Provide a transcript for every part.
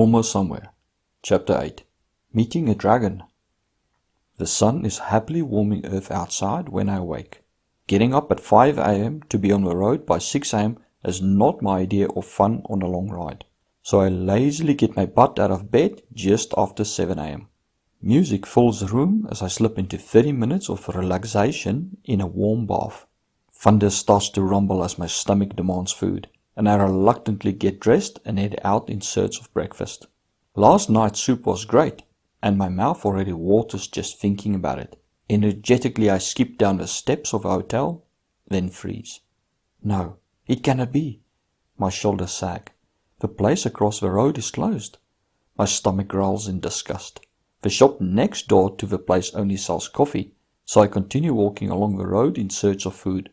Almost Somewhere. Chapter 8. Meeting a Dragon. The sun is happily warming earth outside when I awake. Getting up at 5 a.m. to be on the road by 6 a.m. is not my idea of fun on a long ride. So I lazily get my butt out of bed just after 7 a.m. Music fills the room as I slip into 30 minutes of relaxation in a warm bath. Thunder starts to rumble as my stomach demands food, and I reluctantly get dressed and head out in search of breakfast. Last night's soup was great, and my mouth already waters just thinking about it. Energetically I skip down the steps of a hotel, then freeze. No, it cannot be. My shoulders sag. The place across the road is closed. My stomach growls in disgust. The shop next door to the place only sells coffee, so I continue walking along the road in search of food.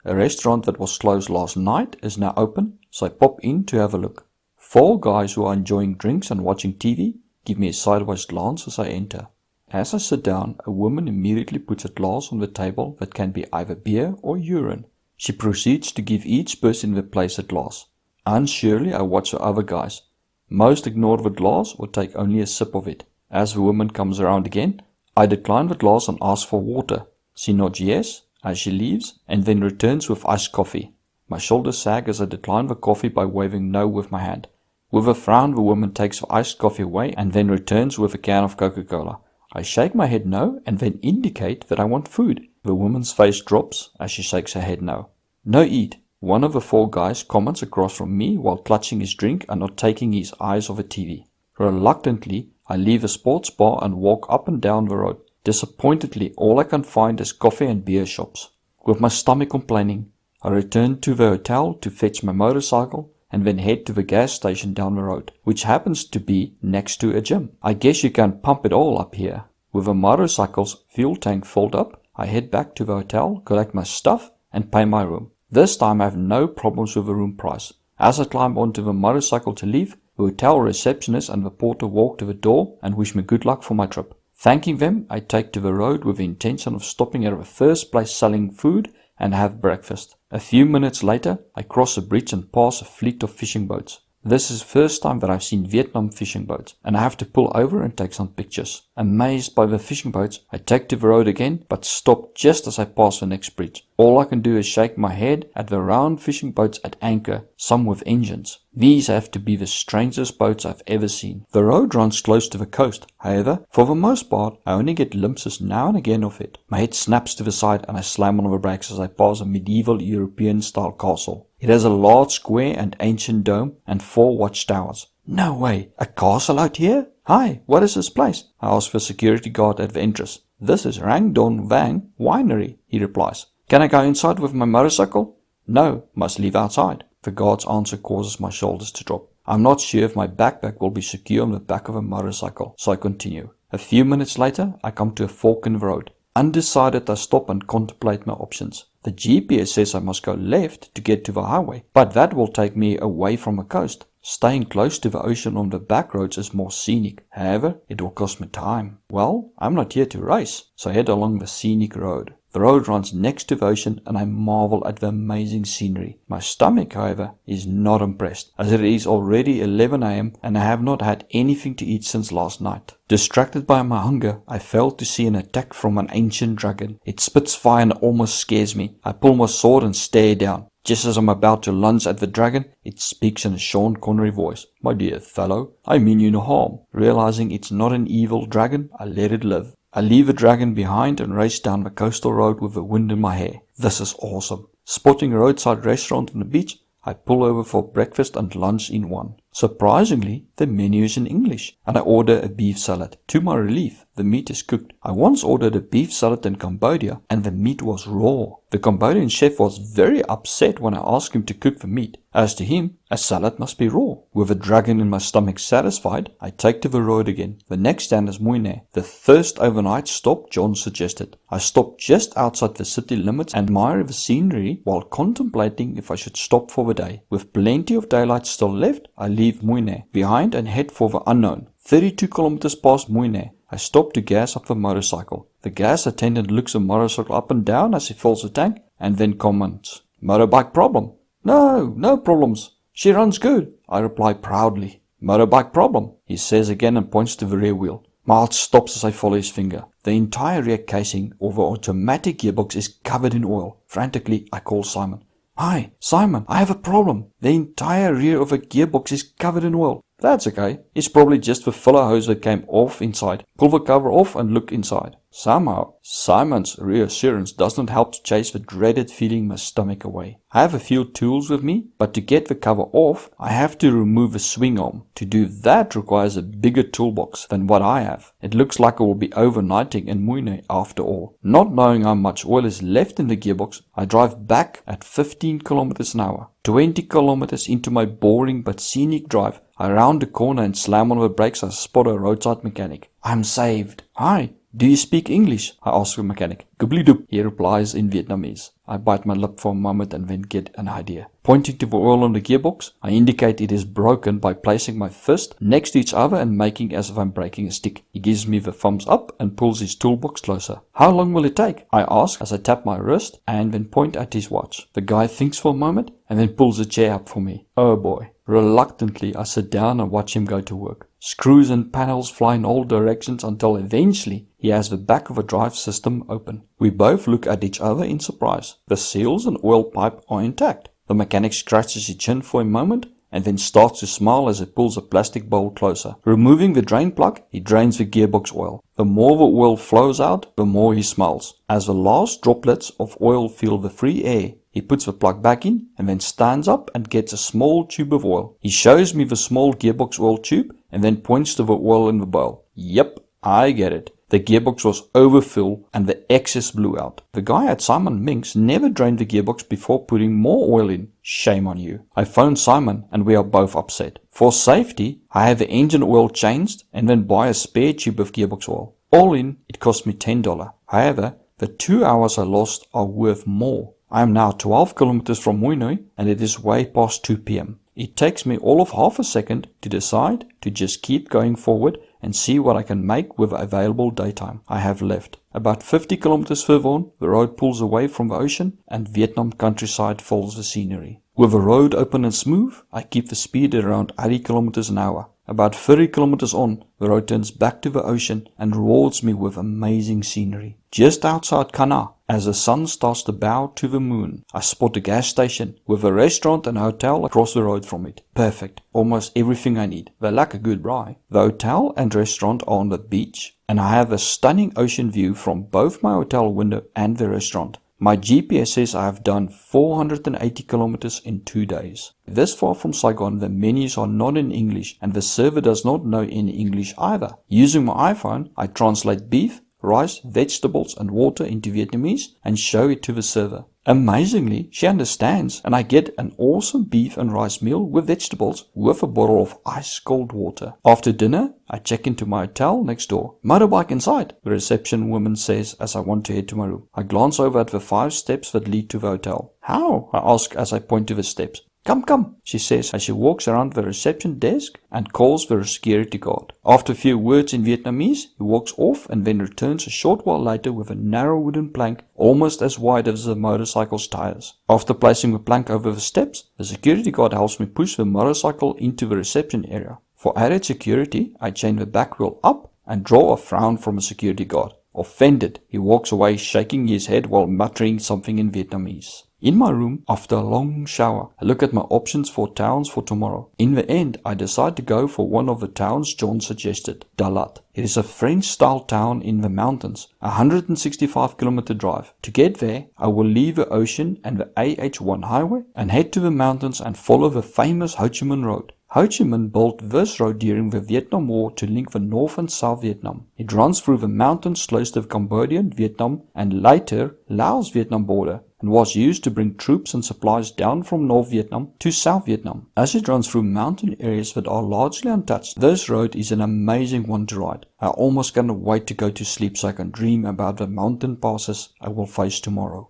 A restaurant that was closed last night is now open, so I pop in to have a look. 4 guys who are enjoying drinks and watching TV give me a sideways glance as I enter. As I sit down, a woman immediately puts a glass on the table that can be either beer or urine. She proceeds to give each person in the place a glass. Unsurely I watch the other guys. Most ignore the glass or take only a sip of it. As the woman comes around again, I decline the glass and ask for water. She nods yes as she leaves and then returns with iced coffee. My shoulders sag as I decline the coffee by waving no with my hand. With a frown, the woman takes the iced coffee away and then returns with a can of Coca-Cola. I shake my head no and then indicate that I want food. The woman's face drops as she shakes her head no. No eat. One of the 4 guys comments across from me while clutching his drink and not taking his eyes off the TV. Reluctantly, I leave the sports bar and walk up and down the road. Disappointedly, all I can find is coffee and beer shops. With my stomach complaining, I return to the hotel to fetch my motorcycle and then head to the gas station down the road, which happens to be next to a gym. I guess you can pump it all up here. With the motorcycle's fuel tank filled up, I head back to the hotel, collect my stuff and pay my room. This time I have no problems with the room price. As I climb onto the motorcycle to leave, the hotel receptionist and the porter walk to the door and wish me good luck for my trip. Thanking them, I take to the road with the intention of stopping at the first place selling food and have breakfast. A few minutes later, I cross a bridge and pass a fleet of fishing boats. This is the first time that I've seen Vietnam fishing boats, and I have to pull over and take some pictures. Amazed by the fishing boats, I take to the road again, but stop just as I pass the next bridge. All I can do is shake my head at the round fishing boats at anchor, some with engines. These have to be the strangest boats I've ever seen. The road runs close to the coast. However, for the most part, I only get glimpses now and again of it. My head snaps to the side and I slam on the brakes as I pass a medieval European-style castle. It has a large square and ancient dome and 4 watchtowers. No way! A castle out here? Hi, what is this place? I ask the security guard at the entrance. This is Rang Don Vang Winery, he replies. Can I go inside with my motorcycle? No, must leave outside. The guard's answer causes my shoulders to drop. I'm not sure if my backpack will be secure on the back of a motorcycle, so I continue. A few minutes later, I come to a fork in the road. Undecided, I stop and contemplate my options. The GPS says I must go left to get to the highway, but that will take me away from the coast. Staying close to the ocean on the back roads is more scenic. However, it will cost me time. Well, I'm not here to race, so I head along the scenic road. The road runs next to the ocean and I marvel at the amazing scenery. My stomach, however, is not impressed, as it is already 11 a.m. and I have not had anything to eat since last night. Distracted by my hunger, I fail to see an attack from an ancient dragon. It spits fire and almost scares me. I pull my sword and stare down. Just as I'm about to lunge at the dragon, it speaks in a Sean Connery voice. My dear fellow, I mean you no harm. Realizing it's not an evil dragon, I let it live. I leave the dragon behind and race down the coastal road with the wind in my hair. This is awesome. Spotting a roadside restaurant on the beach, I pull over for breakfast and lunch in one. Surprisingly, the menu is in English, and I order a beef salad. To my relief, the meat is cooked. I once ordered a beef salad in Cambodia, and the meat was raw. The Cambodian chef was very upset when I asked him to cook the meat. As to him, a salad must be raw. With a dragon in my stomach satisfied, I take to the road again. The next stand is Muine, the first overnight stop John suggested. I stop just outside the city limits and admire the scenery while contemplating if I should stop for the day. With plenty of daylight still left, I leave Muine behind and head for the unknown. 32 kilometers past Muine, I stop to gas up the motorcycle. The gas attendant looks the motorcycle up and down as he fills the tank and then comments, "Motorbike problem?" No problems. She runs good, I reply proudly. "Motorbike problem," he says again and points to the rear wheel. My heart stops as I follow his finger. The entire rear casing of the automatic gearbox is covered in oil. Frantically, I call Simon. "Hi, Simon, I have a problem. The entire rear of a gearbox is covered in oil." "That's okay. It's probably just the filler hose that came off inside. Pull the cover off and look inside." Somehow, Simon's reassurance doesn't help to chase the dreaded feeling in my stomach away. I have a few tools with me, but to get the cover off, I have to remove the swing arm. To do that requires a bigger toolbox than what I have. It looks like I will be overnighting in Muine after all. Not knowing how much oil is left in the gearbox, I drive back at 15 kilometers an hour. 20 kilometers into my boring but scenic drive, I round the corner and slam on the brakes as I spot a roadside mechanic. I'm saved. "Hi, do you speak English?" I ask the mechanic. "Goobly-doop," he replies in Vietnamese. I bite my lip for a moment and then get an idea. Pointing to the oil on the gearbox, I indicate it is broken by placing my fist next to each other and making as if I'm breaking a stick. He gives me the thumbs up and pulls his toolbox closer. "How long will it take?" I ask as I tap my wrist and then point at his watch. The guy thinks for a moment and then pulls a chair up for me. Oh boy. Reluctantly, I sit down and watch him go to work. Screws and panels fly in all directions until eventually he has the back of a drive system open. We both look at each other in surprise. The seals and oil pipe are intact. The mechanic scratches his chin for a moment and then starts to smile as he pulls a plastic bowl closer. Removing the drain plug, he drains the gearbox oil. The more the oil flows out, the more he smiles. As the last droplets of oil fill the free air, he puts the plug back in and then stands up and gets a small tube of oil. He shows me the small gearbox oil tube and then points to the oil in the bowl. Yep, I get it. The gearbox was overfull and the excess blew out. The guy at Simon Mink's never drained the gearbox before putting more oil in. Shame on you. I phone Simon and we are both upset. For safety, I have the engine oil changed and then buy a spare tube of gearbox oil. All in, it cost me $10. However, the 2 hours I lost are worth more. I am now 12 kilometers from Muinui and it is way past 2 p.m. It takes me all of half a second to decide to just keep going forward and see what I can make with the available daytime I have left. About 50 kilometers further on, the road pulls away from the ocean and Vietnam countryside follows the scenery. With the road open and smooth, I keep the speed at around 80 kilometers an hour. About 30 kilometers on, the road turns back to the ocean and rewards me with amazing scenery. Just outside Kana, as the sun starts to bow to the moon, I spot a gas station with a restaurant and hotel across the road from it. Perfect. Almost everything I need. They lack a good braai. The hotel and restaurant are on the beach, and I have a stunning ocean view from both my hotel window and the restaurant. My GPS says I have done 480 kilometers in 2 days. This far from Saigon, the menus are not in English and the server does not know any English either. Using my iPhone, I translate beef, rice, vegetables and water into Vietnamese and show it to the server. Amazingly, she understands and I get an awesome beef and rice meal with vegetables with a bottle of ice cold water. After dinner, I check into my hotel next door. "Motorbike inside," the reception woman says as I want to head to my room. I glance over at the 5 steps that lead to the hotel. "How?" I ask as I point to the steps. Come, she says as she walks around the reception desk and calls the security guard. After a few words in Vietnamese, he walks off and then returns a short while later with a narrow wooden plank almost as wide as the motorcycle's tires. After placing the plank over the steps, the security guard helps me push the motorcycle into the reception area. For added security, I chain the back wheel up and draw a frown from the security guard. Offended, he walks away shaking his head while muttering something in Vietnamese. In my room, after a long shower, I look at my options for towns for tomorrow. In the end, I decide to go for one of the towns John suggested, Dalat. It is a French-style town in the mountains, a 165-kilometer drive. To get there, I will leave the ocean and the AH1 highway and head to the mountains and follow the famous Ho Chi Minh Road. Ho Chi Minh built this road during the Vietnam War to link the North and South Vietnam. It runs through the mountains close to the Cambodian, Vietnam and later Laos-Vietnam border, and was used to bring troops and supplies down from North Vietnam to South Vietnam. As it runs through mountain areas that are largely untouched, this road is an amazing one to ride. I almost cannot wait to go to sleep so I can dream about the mountain passes I will face tomorrow.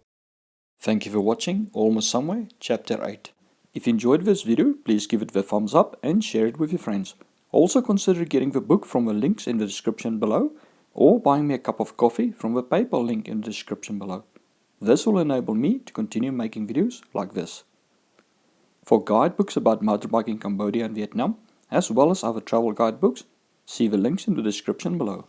Thank you for watching Almost Somewhere, Chapter 8. If you enjoyed this video, please give it the thumbs up and share it with your friends. Also consider getting the book from the links in the description below, or buying me a cup of coffee from the PayPal link in the description below. This will enable me to continue making videos like this. For guidebooks about motorbiking in Cambodia and Vietnam, as well as other travel guidebooks, see the links in the description below.